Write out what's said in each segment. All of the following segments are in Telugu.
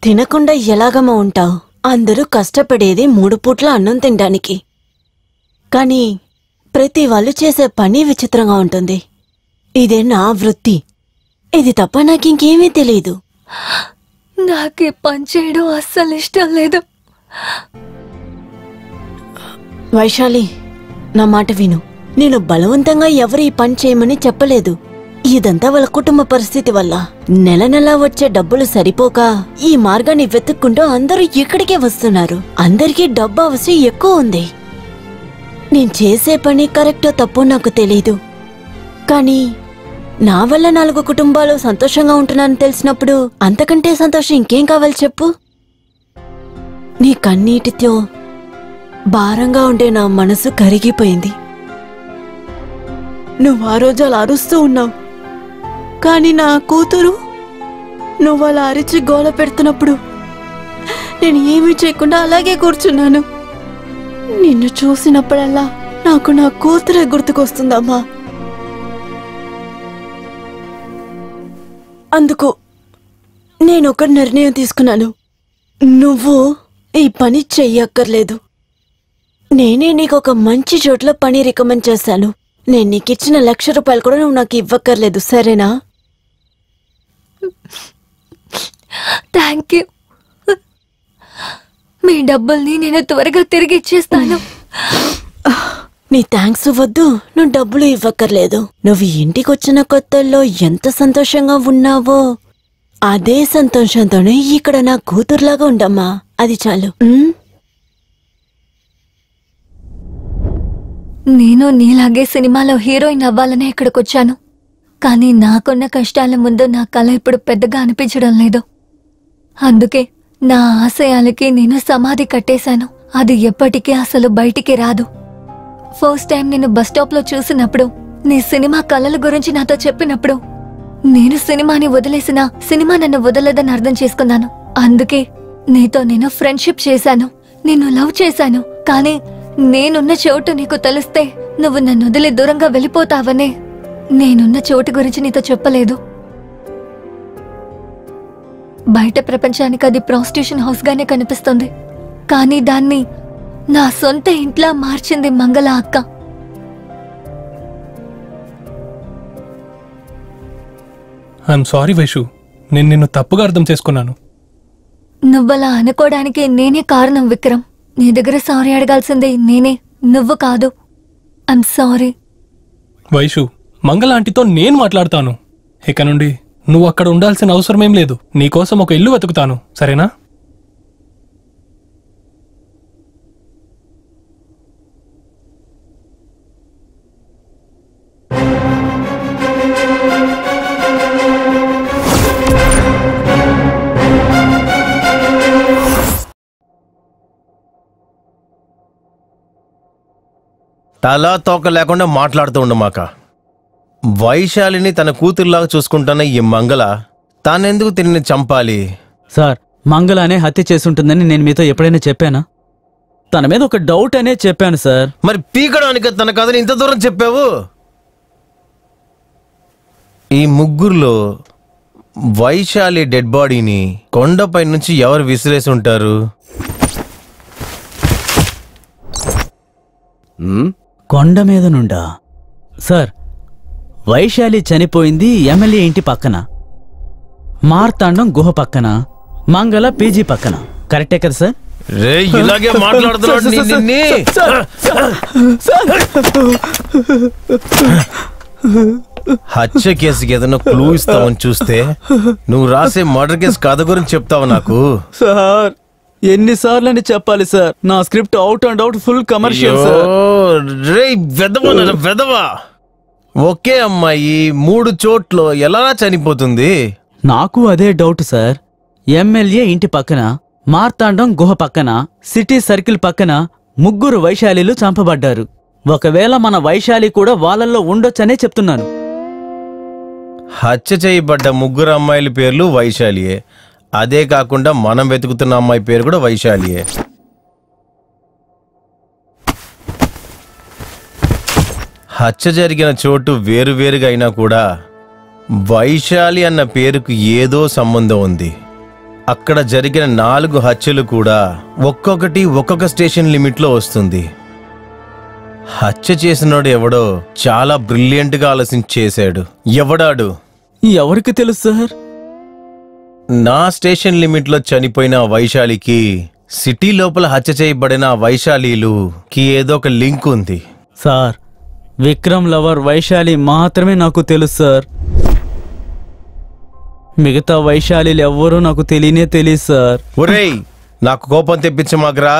తినకుండా ఎలాగమ్మా ఉంటావు? అందరూ కష్టపడేది 3 పూట్ల అన్నం తినడానికి. కానీ ప్రతి వాళ్ళు చేసే పని విచిత్రంగా ఉంటుంది. ఇదే నా వృత్తి. ఇది తప్ప నాకింకేమీ తెలీదు. నాకు ఈ పని చేయడం అస్సలు ఇష్టం లేదు. వైశాలి, నా మాట విను. నేను బలవంతంగా ఎవరు ఈ పని చేయమని చెప్పలేదు. ఇదంతా వాళ్ళ కుటుంబ పరిస్థితి వల్ల నెల నెలా వచ్చే డబ్బులు సరిపోక ఈ మార్గాన్ని వెతుక్కుంటూ అందరూ ఇక్కడికే వస్తున్నారు. అందరికీ డబ్బు అవసరం ఎక్కువ ఉంది. నేను చేసే పని కరెక్టో తప్పో నాకు తెలీదు. కానీ నా వల్ల 4 కుటుంబాలు సంతోషంగా ఉంటున్నారని తెలిసినప్పుడు అంతకంటే సంతోషం ఇంకేం కావాలి చెప్పు? నీ కన్నీటితో భారంగా ఉండే నా మనసు కరిగిపోయింది. నువ్వు ఆ రోజు అలా అరుస్తూ ఉన్నావు. కానీ నా కూతురు నువ్వు అలా అరిచి గోల పెడుతున్నప్పుడు నేను ఏమీ చేయకుండా అలాగే కూర్చున్నాను. నిన్ను చూసినప్పుడల్లా నాకు నా కూతురే గుర్తుకొస్తుందమ్మా. అందుకు నేనొక నిర్ణయం తీసుకున్నాను. నువ్వు ఈ పని చెయ్యక్కర్లేదు. నేనే నీకొక మంచి చోట్ల పని రికమెండ్ చేశాను. నేను నీకిచ్చిన ₹1,00,000 కూడా నువ్వు నాకు ఇవ్వక్కర్లేదు, సరేనా? Thank you. మీ డబ్బుల్ని నేను త్వరగా తిరిగి ఇచ్చేస్తాను. నీ థ్యాంక్స్ వద్దు, నువ్వు డబ్బులు ఇవ్వక్కర్లేదు. నువ్వు ఇంటికొచ్చిన కొత్తల్లో ఎంత సంతోషంగా ఉన్నావో అదే సంతోషంతోనే ఇక్కడ నా కూతురులాగా ఉండమ్మా. అది చాలు. నేను నీలాగే సినిమాలో హీరోయిన్ అవ్వాలనే ఇక్కడికొచ్చాను. కానీ నాకున్న కష్టాల ముందు నా కళ ఇప్పుడు పెద్దగా అనిపించడం లేదు. అందుకే నా ఆశయాలకి నేను సమాధి కట్టేశాను. అది ఎప్పటికీ అసలు బయటికి రాదు. ఫస్ట్ టైం నేను బస్ స్టాప్ లో చూసినప్పుడు, నీ సినిమా కళల గురించి నాతో చెప్పినప్పుడు, నేను సినిమాని వదిలేసినా సినిమా నన్ను వదలదని అర్థం చేసుకున్నాను. అందుకే నీతో నేను ఫ్రెండ్షిప్ చేశాను, నిన్ను లవ్ చేశాను. కానీ నేనున్న చోటు నీకు తెలిస్తే నువ్వు నన్ను వదిలి దూరంగా వెళ్ళిపోతావనే నేనున్న చోటు గురించి నీతో చెప్పలేదు. బయట ప్రపంచానికి అది ప్రాస్టిట్యూషన్ హౌస్ గానే కనిపిస్తుంది. కానీ దాన్ని నా సొంత ఇంట్లో మార్చింది మంగళ అక్క. ఐఎమ్ సారీ వైషు, నేను నిన్ను తప్పుగా అర్థం చేసుకున్నాను. నువ్వలా అనుకోవడానికి నేనే కారణం విక్రమ్. నీ దగ్గర సారీ అడగాల్సిందే నేనే, నువ్వు కాదు. I'm sorry. వైషు, మంగళ ఆంటీతో నేను మాట్లాడతాను. ఇక నుండి నువ్వు అక్కడ ఉండాల్సిన అవసరమేం లేదు. నీకోసం ఒక ఇల్లు వెతుకుతాను, సరేనా? తలా తోక లేకుండా మాట్లాడుతూ ఉండమాక. వైశాలిని తన కూతురులాగా చూసుకుంటున్న ఈ మంగళ తానెందుకు తిరిగి చంపాలి? సార్, మంగళనే హత్య చేసుంటుందని నేను మీతో ఎప్పుడైనా చెప్పానా? తన మీద ఒక డౌట్ అనే చెప్పాను సార్. మరి పీకడానికి తన కథని ఇంత దూరం చెప్పావు? ఈ ముగ్గురులో వైశాలి డెడ్ బాడీని కొండపై నుంచి ఎవరు విసిరేసి ఉంటారు? కొండ మీద నుండా? సార్, వైశాలి చనిపోయింది ఎమ్మెల్యే ఇంటి పక్కన, మార్తాండం గుహ పక్కన, మంగళ పీజీ పక్కన. కరెక్టే కదా సార్? ఇలాగే మాట్లాడుతున్నాడు. హత్య కేసుకి ఏదైనా క్లూ ఇస్తావని చూస్తే నువ్వు రాసే మర్డర్ కేసు కథ గురించి చెప్తావు నాకు. సార్, ఎన్నిసార్లు అని చెప్పాలి సార్? నా script out and out full commercial sir. వెదవా, ఒకే అమ్మాయి 3 చోట్ల ఎలా చనిపోతుంది? నాకు అదే డౌట్ సార్. ఎమ్మెల్యే ఇంటి పక్కన, మార్తాండం గుహ పక్కన, సిటీ సర్కిల్ పక్కన ముగ్గురు వైశాలిలు చంపబడ్డారు. ఒకవేళ మన వైశాలి కూడా వాళ్ళల్లో ఉండొచ్చనే చెప్తున్నాను. హత్య చేయబడ్డ 3 అమ్మాయిల పేర్లు వైశాలియే. అదే కాకుండా మనం వెతుకుతున్న అమ్మాయి పేరు కూడా వైశాలియే. హత్య జరిగిన చోటు వేరువేరుగా అయినా కూడా వైశాలి అన్న పేరుకు ఏదో సంబంధం ఉంది. అక్కడ జరిగిన 4 హత్యలు కూడా ఒక్కొక్కటి ఒక్కొక్క స్టేషన్ లిమిట్లో వస్తుంది. హత్య చేసినోడు ఎవడో చాలా బ్రిలియంట్ గా ఆలోచించి చేశాడు. ఎవడాడు? ఎవరికి తెలుసు సార్? నా స్టేషన్ లిమిట్లో చనిపోయిన వైశాలికి సిటీ లోపల హత్య చేయబడిన వైశాలికి ఏదో ఒక లింక్ ఉంది సార్. విక్రమ్ లవర్ వైశాలి మాత్రమే నాకు తెలుసు సార్. మిగతా వైశాలిలు ఎవ్వరూ నాకు తెలియదు సార్. ఒరేయ్, నాకు కోపం తెప్పించమాకరా.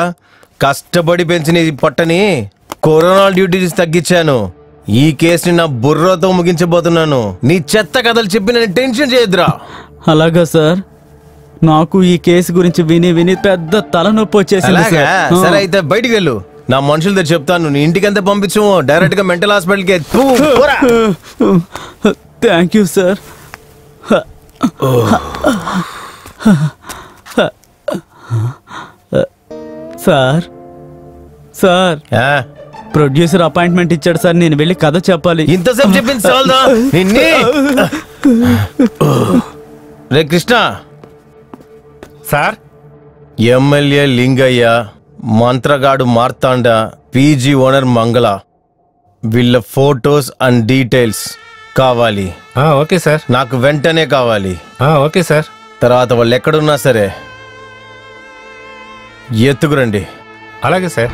కష్టపడి పెంచిన ఈ పొట్టని కరోనా డ్యూటీస్ తగ్గించాను. ఈ కేసుని నా బుర్రతో ముగించబోతున్నాను. నీ చెత్త కథలు చెప్పి నేను టెన్షన్ చేయొద్దురా. అలాగా సార్. నాకు ఈ కేసు గురించి విని పెద్ద తలనొప్పి వచ్చేసింది అలాగా? సార్. సరే అయితే బయటికి వెళ్ళు. నా మనుషులతో చెప్తాను. నీ ఇంటికంతా పంపించు. డైరెక్ట్ గా మెంటల్ హాస్పిటల్కి thank you sir. Sir sir producer appointment ఇచ్చాడు సార్. నేను వెళ్ళి కథ చెప్పాలి. ఇంతసేపు చెప్పింది చాలదా? రే కృష్ణ సార్, ఎమ్మెల్యే లింగయ్య, మంత్రగాడు మార్తాండ, పీజీ ఓనర్ మంగళ, వీళ్ళ ఫోటోస్ అండ్ డీటెయిల్స్ కావాలి. Okay sir. నాకు వెంటనే కావాలి. Okay sir. తర్వాత వాళ్ళు ఎక్కడున్నా సరే ఎత్తుకురండి. అలాగే సార్.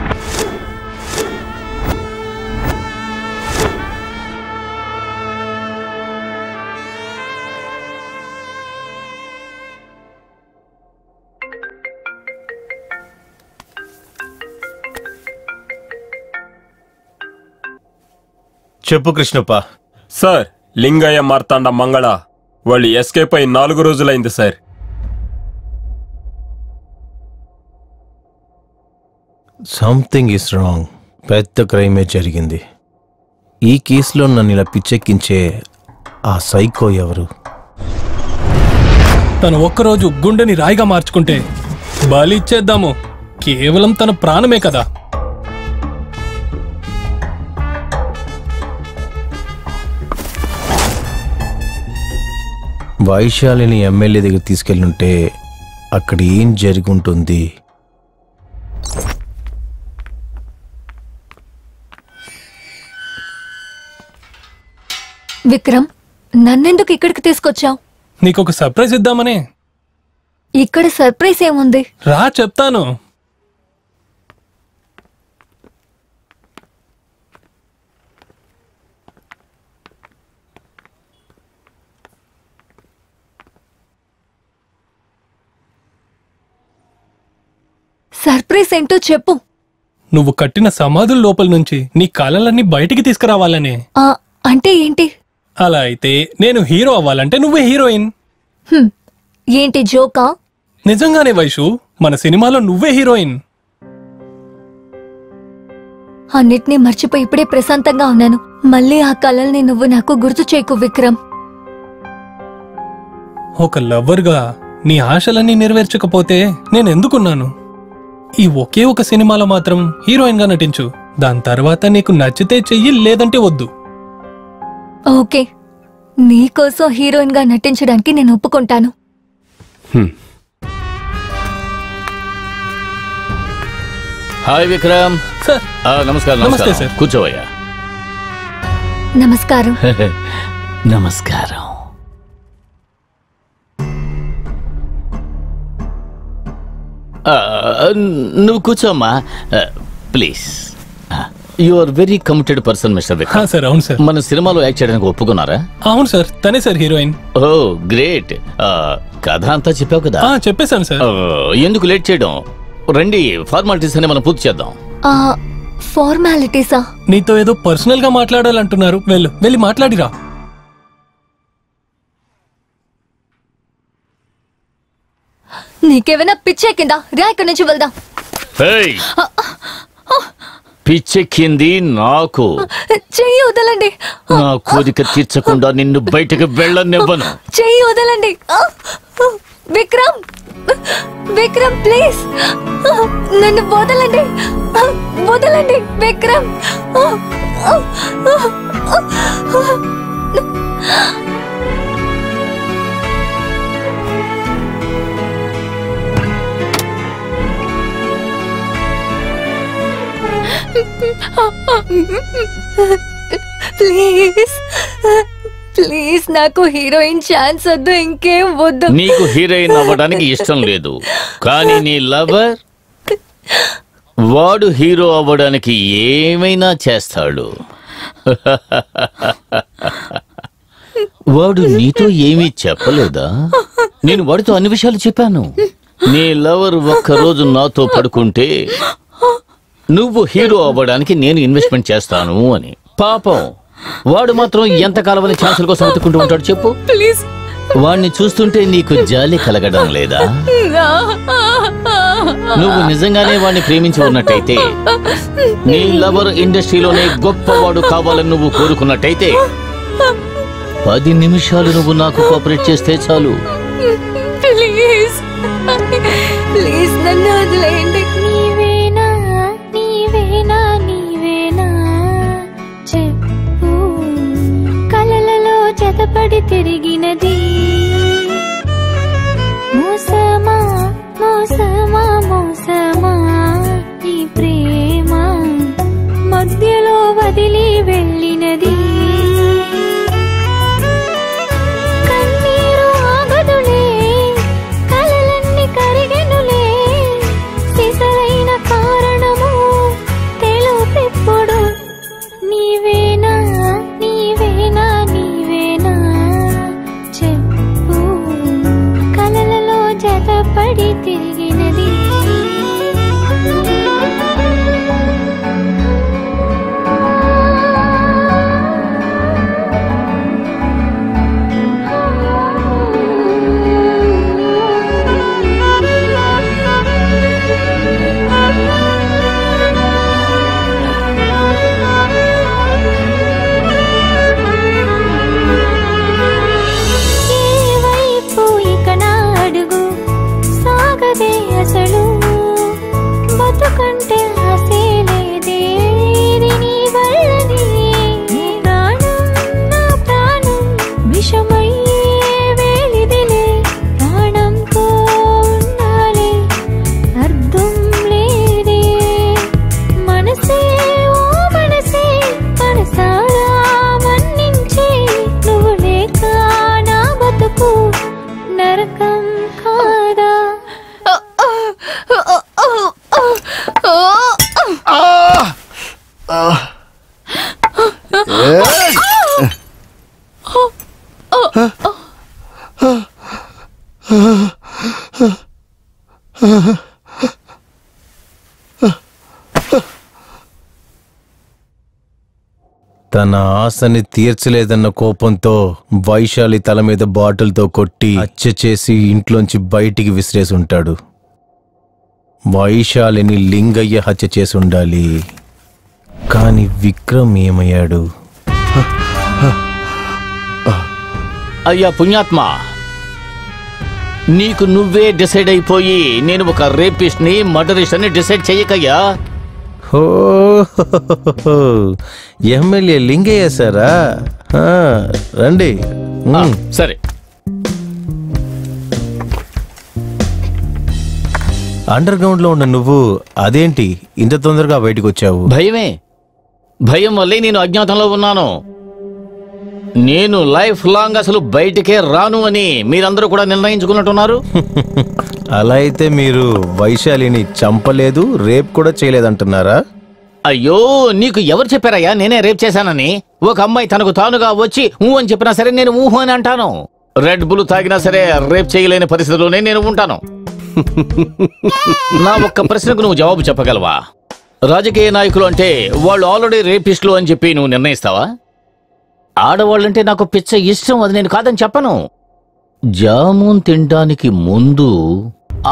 చెప్పు కృష్ణప్ప. సార్, లింగయ్య, మార్తాండ, మంగళ వాళ్ళు ఎస్కేప్ అయి 4 రోజులైంది సార్. Something is wrong. పెద్ద క్రైమే జరిగింది. ఈ కేసులో నన్ను ఇలా పిచ్చెక్కించే ఆ సైకో ఎవరు? తను ఒక్కరోజు గుండెని రాయిగా మార్చుకుంటే బలి ఇచ్చేద్దాము. కేవలం తన ప్రాణమే కదా. వైశాలిని ఎమ్మెల్యే దగ్గర తీసుకెళ్ళుంటే అక్కడ ఏం జరుగుంటుంది? విక్రమ్, నన్నెందుకు ఇక్కడికి తీసుకొచ్చావు? నీకొక సర్ప్రైజ్ ఇద్దామనే. ఇక్కడ సర్ప్రైజ్ ఏముంది? రా చెప్తాను. సర్ప్రైజ్ ఏంటో చెప్పు. నువ్వు కట్టిన సమాధుల లోపల నుంచి నీ కళలన్నీ బయటికి తీసుకురావాలనే. అంటే ఏంటి? అలా అయితే నేను హీరో అవ్వాలంటే నువ్వే హీరోయిన్. ఏంటి జోకా? నిజంగానే వైషు, మన సినిమాలో నువ్వే హీరోయిన్. అన్నిటినీ మర్చిపోయి ఇప్పుడే ప్రశాంతంగా ఉన్నాను. మళ్ళీ ఆ కళల్ని నువ్వు నాకు గుర్తు చేయకు విక్రమ్. ఒక లవ్వర్గా నీ ఆశలన్నీ నెరవేర్చకపోతే నేనెందుకున్నాను? ఈ ఒకే ఒక సినిమాలో మాత్రం హీరోయిన్ గా నటించు. దాని తర్వాత నీకు నచ్చితే చెయ్యి, లేదంటే వద్దు. ఓకే, నీకోసం హీరోయిన్ గా నటించడానికి నేను ఒప్పుకుంటాను. హాయ్ విక్రమ్. సార్ నమస్కారం. నమస్తే సార్. కూర్చోవయ్యా. నమస్కారం. నమస్కారం. నువ్వు కూర్చోమ్మా please. You are very committed person mister Vikram. Sir అవును సార్. మన సినిమాలో యాక్ట్ చేయడానికి ఒప్పుకున్నారా? అవును సార్, తనే సార్ హీరోయిన్. ఓ గ్రేట్. కథ అంతా చెప్పావు కదా? చెప్పేశాను సార్. ఎందుకు లేట్ చేయడం? రండి, ఫార్మాలిటీస్ అని మనం పూర్తి చేద్దాం. ఫార్మాలిటీసా? నీతో ఏదో పర్సనల్ గా మాట్లాడాలంటున్నారు. వెళ్ళి మాట్లాడిరా. నీకేమైనా పిచ్చెక్కిందా? రా ఇక్కడి నుంచి వెళ్దాం. పిచ్చెక్కింది నాకు. చెయ్యి వదలండి. నా కోరిక తీర్చకుండా నిన్ను బయటకు వెళ్ళనివ్వను. చెయ్యి వదలండి. విక్రమ్, విక్రమ్ ప్లీజ్ నన్ను వదలండి. వదలండి విక్రమ్. ప్లీజ్ ప్లీజ్ నాకు హీరోయిన్ ఛాన్స్ వద్దు, ఇంకేం వద్దు. నీకు హీరోయిన్ అవ్వడానికి ఇష్టం లేదు, కానీ నీ లవర్ వాడు హీరో అవ్వడానికి ఏమైనా చేస్తాడు. వాడు నీతో ఏమీ చెప్పలేదా? నేను వాడితో అన్ని విషయాలు చెప్పాను. నీ లవర్ ఒక్కరోజు నాతో పడుకుంటే నువ్వు హీరో అవ్వడానికి నేను ఇన్వెస్ట్మెంట్ చేస్తాను అని. పాపం వాడు మాత్రం ఎంతకాలమని ఛాన్సుల కోసం వెతుక్కుంటూ ఉంటాడు చెప్పు. ప్లీజ్. వాణ్ణి చూస్తుంటే నీకు జాలి కలగడం లేదా? నువ్వు నిజంగానే వాణ్ణి ప్రేమించి ఉన్నట్టయితే, నీ లవర్ ఇండస్ట్రీలోనే గొప్పవాడు కావాలని నువ్వు కోరుకున్నట్టయితే 10 నిమిషాలు నువ్వు నాకు కోఆపరేట్ చేస్తే చాలు. ప్లీజ్ ప్లీజ్ నన్ను వదిలేయండి. నీవేనా నీవేనా నీవేనా చెప్పు, కలలలో జతపడి తిరిగినది మోసమా మోసమా మోసమా ఈ ప్రేమ మధ్యలో వదిలి వెళ్ళినది. కన్నీరు ఆగదులే, కలలన్నీ కరిగెనులే, సిసలైన కారణము తెలుపెప్పుడు. నీవేనా నీవేనా నీవేనా చెప్పు, కలలలో జతపడి తిరిగినది. అసలు బతుకంటే ఆసే లేదే, నీ వల్లనే ప్రాణం నా ప్రాణం విషమయ్యే వేలిదిలే, ప్రాణంతో ఉండాలి అర్థం లేదే, మనసే ఓ మనసే మనసారా మన్నించే, నువ్వు లేక నా బతుకు నరకం కాదా. తన ఆశని తీర్చలేదన్న కోపంతో వైశాలి తల మీద బాటిల్తో కొట్టి హత్య చేసి ఇంట్లోంచి బయటికి విసిరేసి ఉంటాడు. వైశాలిని లింగయ్య హత్య చేసి ఉండాలి, కానీ విక్రమ్ ఏమయ్యాడు? అయ్యా పుణ్యాత్మ, నీకు నువ్వే డిసైడ్ అయిపోయి నేను ఒక రేపిస్ట్ ని మర్డరిస్ట్ అని డిసైడ్ చెయ్యకయ్యా. ఓ ఎమ్మెల్యే లింగయ్య సారా? రండి. సరే, అండర్ గ్రౌండ్ లో ఉన్న నువ్వు అదేంటి ఇంత తొందరగా బయటకు వచ్చావు? భయమే. భయం వల్లే నేను అజ్ఞాతంలో ఉన్నాను. నేను లైఫ్ లాంగ్ అసలు బయటికే రాను అని మీరందరూ కూడా నిర్ణయించుకున్నట్టున్నారు. అలా అయితే మీరు వైశాలిని చంపలేదు, రేప్ కూడా చేయలేదంటున్నారా? అయ్యో, నీకు ఎవరు చెప్పారయ్యా నేనే రేప్ చేశానని? ఒక అమ్మాయి తనకు తానుగా వచ్చి ఊ అని చెప్పినా సరే నేను ఊహు అని అంటాను. రెడ్ బుల్ తాగినా సరే రేప్ చేయలేని పరిస్థితిలోనే నేను ఉంటాను. నా ఒక్క ప్రశ్నకు నువ్వు జవాబు చెప్పగలవా? రాజకీయ నాయకులు అంటే వాళ్ళు ఆల్రెడీ రేపిస్టులు అని చెప్పి నువ్వు నిర్ణయిస్తావా? ఆడవాళ్ళంటే నాకు పిచ్చ ఇష్టం, అది నేను కాదని చెప్పను. జామున్ తినడానికి ముందు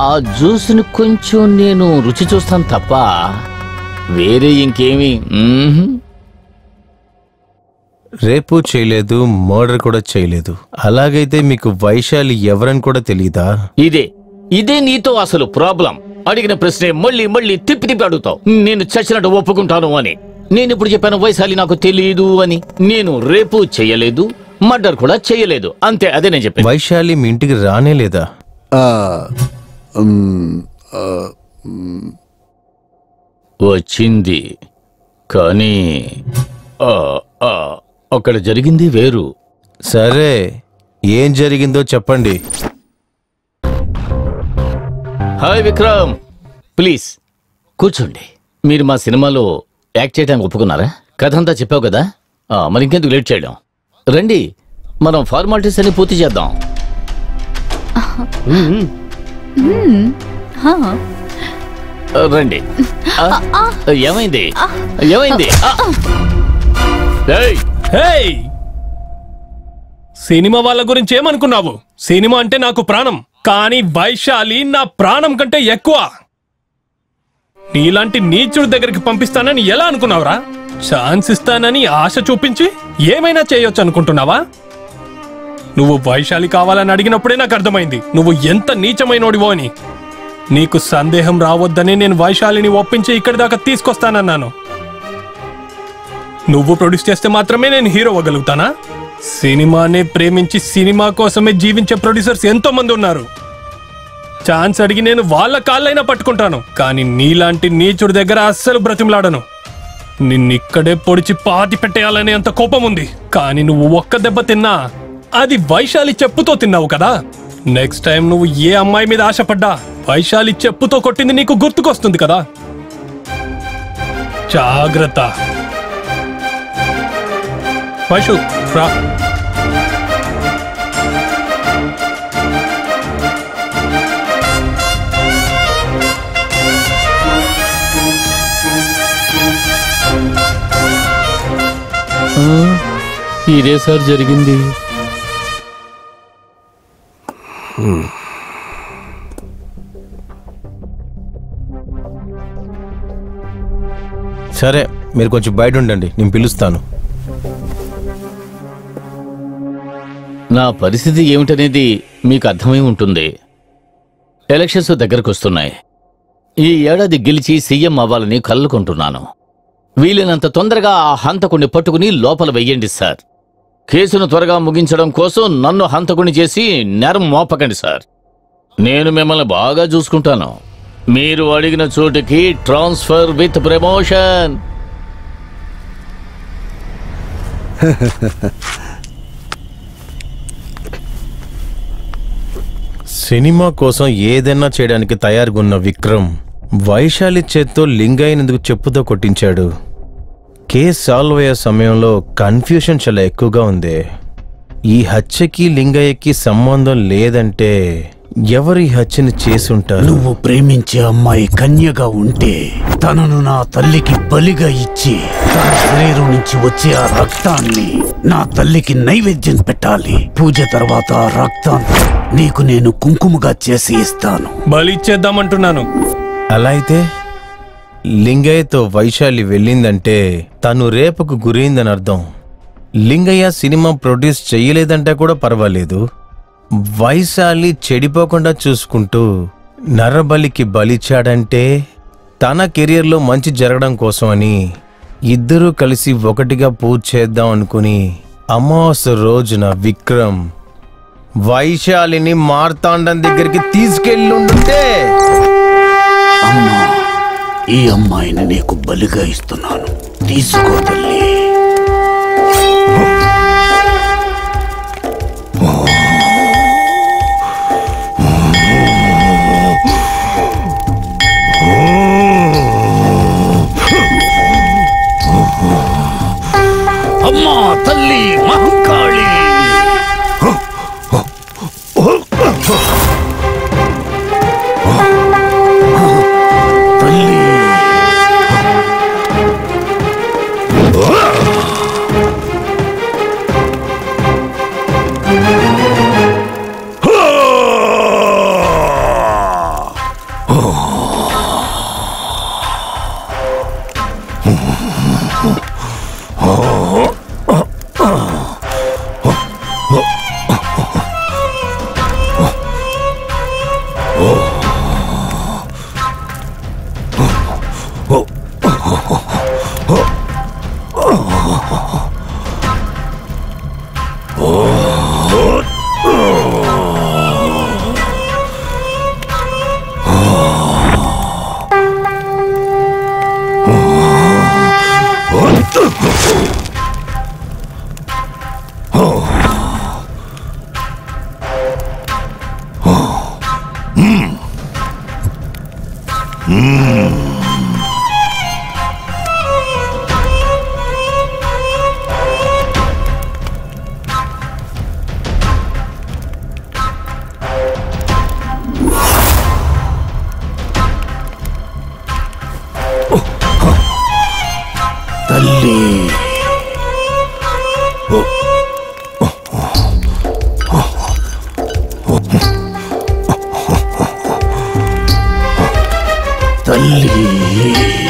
ఆ జ్యూస్ని కొంచెం నేను రుచి చూస్తాను తప్ప వేరే ఇంకేమీ. రేపు చేయలేదు, మర్డర్ కూడా చేయలేదు. అలాగైతే మీకు వైశాలి ఎవరని కూడా తెలియదా? ఇదే నీతో అసలు ప్రాబ్లం. అడిగిన ప్రశ్నే మళ్ళీ మళ్ళీ తిప్పి తిప్పి అడుగుతావు. నేను చచ్చినట్టు ఒప్పుకుంటాను అని. నేను ఇప్పుడు చెప్పాను వైశాలి నాకు తెలియదు అని. నేను రేపు చేయలేదు, మర్డర్ కూడా చేయలేదు, అంతే. అదే నేను చెప్పాను. వైశాలి మీ ఇంటికి రానే లేదా? వచ్చింది. కానీ అక్కడ జరిగింది వేరు. సరే, ఏం జరిగిందో చెప్పండి. హాయ్ విక్రమ్, ప్లీజ్ కూర్చోండి. మీరు మా సినిమాలో యాక్ట్ చేయడానికి ఒప్పుకున్నారా? కథ అంతా చెప్పావు కదా, మరి ఇంకెందుకు లేట్ చేయడం? రండి, మనం ఫార్మాలిటీస్ అన్ని పూర్తి చేద్దాం. రండి. ఏమైంది? ఏమైంది? సినిమా వాళ్ళ గురించి ఏమనుకున్నావు? సినిమా అంటే నాకు ప్రాణం, కానీ వైశాలి నా ప్రాణం కంటే ఎక్కువ. నీలాంటి నీచుడి దగ్గరికి పంపిస్తానని ఎలా అనుకున్నావురా? ఛాన్స్ ఇస్తానని ఆశ చూపించి ఏమైనా చేయొచ్చు అనుకుంటున్నావా? నువ్వు వైశాలి కావాలని అడిగినప్పుడే నాకు అర్థమైంది నువ్వు ఎంత నీచమైనోడివో అని. నీకు సందేహం రావద్దని నేను వైశాలిని ఒప్పించి ఇక్కడి దాకా తీసుకొస్తానన్నాను. నువ్వు ప్రొడ్యూస్ చేస్తే మాత్రమే నేను హీరో అవ్వగలుగుతానా? సినిమానే ప్రేమించి సినిమా కోసమే జీవించే ప్రొడ్యూసర్స్ ఎంతో మంది ఉన్నారు. ఛాన్స్ అడిగి నేను వాళ్ళ కాళ్ళైనా పట్టుకుంటాను, కానీ నీలాంటి నీచుడి దగ్గర అస్సలు బ్రతిమలాడను. నిన్నిక్కడే పొడిచి పాతి పెట్టేయాలనే అంత కోపం ఉంది. కానీ నువ్వు ఒక్క దెబ్బ తిన్నా అది వైశాలి చెప్పుతో తిన్నావు కదా. నెక్స్ట్ టైం నువ్వు ఏ అమ్మాయి మీద ఆశపడ్డా వైశాలి చెప్పుతో కొట్టింది నీకు గుర్తుకొస్తుంది కదా. జాగ్రత్త. వైషు రా. ఇదే సార్ జరిగింది. సరే, మీరు కొంచెం బయట ఉండండి, నేను పిలుస్తాను. నా పరిస్థితి ఏమిటనేది మీకు అర్థమై ఉంటుంది. ఎలక్షన్స్ దగ్గరకు వస్తున్నాయి. ఈ ఏడాది గెలిచి సీఎం అవ్వాలని కళ్ళుకుంటున్నాను. వీలైనంత తొందరగా ఆ హంతకుణ్ణి పట్టుకుని లోపల వెయ్యండి సార్. కేసును త్వరగా ముగించడం కోసం నన్ను హంతకుని చేసి నేరం మోపకండి సార్. నేను మిమ్మల్ని బాగా చూసుకుంటాను. మీరు అడిగిన చోటుకి ట్రాన్స్ఫర్ విత్ ప్రమోషన్. సినిమా కోసం ఏదైనా చేయడానికి తయారుగా ఉన్న విక్రమ్ వైశాలి చేత్తో లింగయ్యనందుకు చెప్పుతో కొట్టించాడు. కేసు సాల్వ్ అయ్యే సమయంలో కన్ఫ్యూషన్ చాలా ఎక్కువగా ఉంది. ఈ హత్యకి లింగయ్యకి సంబంధం లేదంటే ఎవరు ఈ హత్యని చేసుంటారు? నువ్వు ప్రేమించే అమ్మాయి కన్యగా ఉంటే తనను నా తల్లికి బలిగా ఇచ్చి తన శరీరం నుంచి వచ్చే ఆ రక్తాన్ని నా తల్లికి నైవేద్యం పెట్టాలి. పూజ తర్వాత ఆ రక్తాన్ని నీకు నేను కుంకుమగా చేసి ఇస్తాను. బలి ఇచ్చేద్దామంటున్నాను. అలా అయితే లింగయ్యతో వైశాలి వెళ్ళిందంటే తను రేపుకు గురైందని అర్థం. లింగయ్య సినిమా ప్రొడ్యూస్ చెయ్యలేదంటే కూడా పర్వాలేదు, వైశాలి చెడిపోకుండా చూసుకుంటూ నరబలికి బలిచ్చాడంటే తన కెరియర్లో మంచి జరగడం కోసమని ఇద్దరూ కలిసి ఒకటిగా పూజ చేద్దాం అనుకుని అమావాస్య రోజున విక్రమ్ వైశాలిని మార్తాండం దగ్గరికి తీసుకెళ్ళుంటే అమ్మా, ఈ అమ్మాయిని నీకు బలిగా ఇస్తున్నాను, తీసుకో తల్లి. అమ్మా తల్లి మహంకాళి. తల్లి తల్లి